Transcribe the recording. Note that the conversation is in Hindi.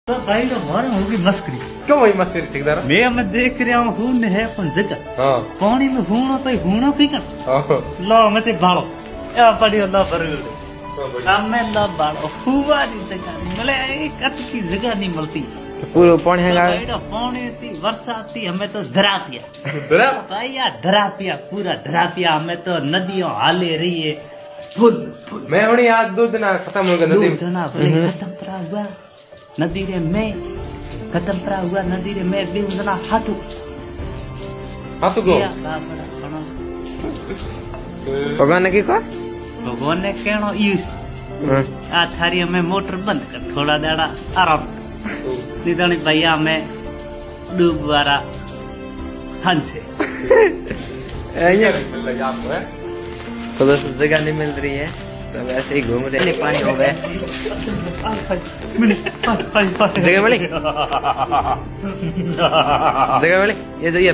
तो भाई तो मारे होगी मस्करी। क्यों वही मस्करी ठेकेदार? मैं देख रहा हूँ हून है अपन जगह हाँ पानी में हूणो तो हूणो की कर हाँ लो मैं ते बाड़ो या पड़ी लो बरगड़ हमें लो बाड़ो हुआ नहीं जगह मिले एक की जगह नहीं मिलती पूरा पानी है भाई तो पानी थी वर्षा थी हमें तो धरा पिया भाई यार धरा पिया पूरा धरा पिया हमें तो नदियों हाले रही है फुल फुल मैं हूँ आज 2 दिन खत्म हो गया नदी जना खत्म पड़ा हुआ नदी रे में खत्म पड़ा हुआ नदी रे में भी जना हाथू हाथू को भगवान ने की को भगवान ने कहनो यूज आ थारी हमें मोटर बंद कर थोड़ा देड़ा आराम निदानी भैया हमें डूब वाला हंसे तो दोस्तों जगह नहीं मिल रही है तो वैसे ही घूम रहे पानी हो गए जगह मिली जगह मिली ये तो ये